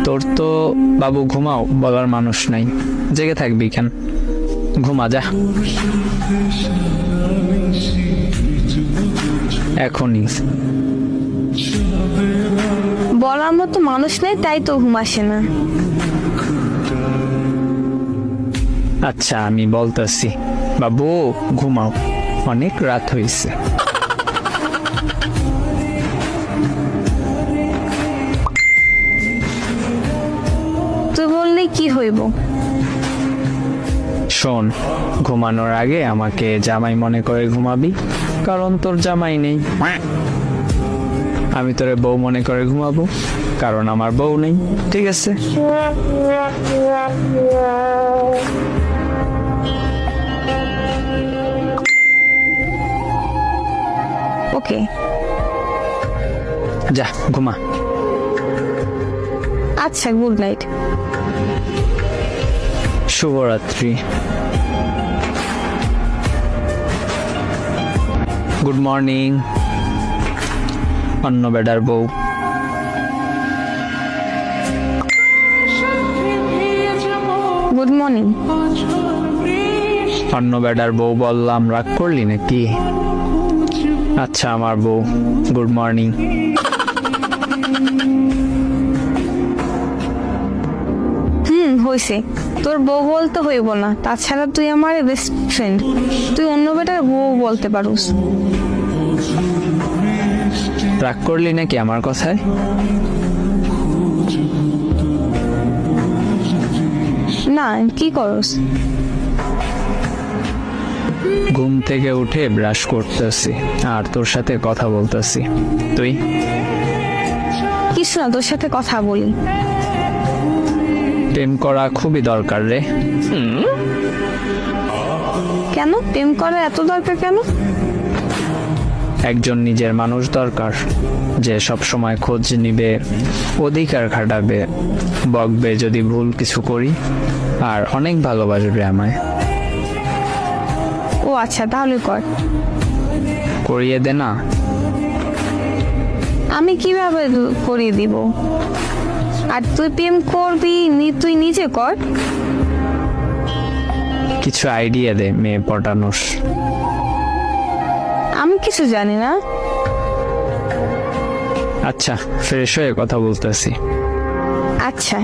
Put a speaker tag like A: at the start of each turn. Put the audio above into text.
A: তোর তো বাবু ঘুমাও বলার মানুষ নাই, জেগে থাকবি কেন? ঘুমা যা এখনই।
B: বলার মতো মানুষ নেই তাই তো ঘুম আসে না।
A: আচ্ছা আমি বলতেছি, বাবু ঘুমাও, অনেক রাত হয়েছে।
B: তুই বললে কি হইব?
A: শোন, ঘুমানোর আগে আমাকে জামাই মনে করে ঘুমাবি, কারণ তোর জামাই নেই। আমি তোরে বউ মনে করে ঘুমাবো, কারণ আমার বউ নেই। ঠিক আছে?
B: ওকে।
A: যা ঘুমা।
B: আচ্ছা, গুড নাইট।
A: শুভরাত্রি। গুড মর্নিং অন্য বেডার বউ।
B: Good morning.
A: অন্য বেডার বউ বললাম, রাগ করলি নাকি? আচ্ছা আমার বউ, গুড মর্নিং।
B: হয়েছে, তোর বউ বলতে হইব না, তাছাড়া তুই আমার বেস্ট ফ্রেন্ড, তুই অন্য বেটার বউ বলতে পারুস।
A: রাগ করলি নাকি আমার কথায়?
B: না, কি করস?
A: ঘুম থেকে উঠে ব্রাশ করতেছি আর তোর সাথে কথা বলতেছি। তুই?
B: কিছু না, তোর সাথে কথা বলি।
A: প্রেম করা খুবই দরকার রে।
B: কেন প্রেম করা এত দরকার কেন?
A: একজন নিজের মানুষ দরকার, যে সব সময় খোঁজ নিবে, অধিকার খাটাবে, বকবে যদি ভুল কিছু করি, আর অনেক ভালোবাসবে আমায়।
B: ও আচ্ছা, তাহলে কর।
A: করিয়ে দে না।
B: আমি কিভাবে করিয়ে দিব? আর তুই প্রেম করবি তুই নিজে কর।
A: কিছু আইডিয়া দে মেয়ে পটানোর।
B: আমি কিছু জানি না।
A: আচ্ছা ফ্রেশ হয়ে কথা বলতেছি।
B: আচ্ছা।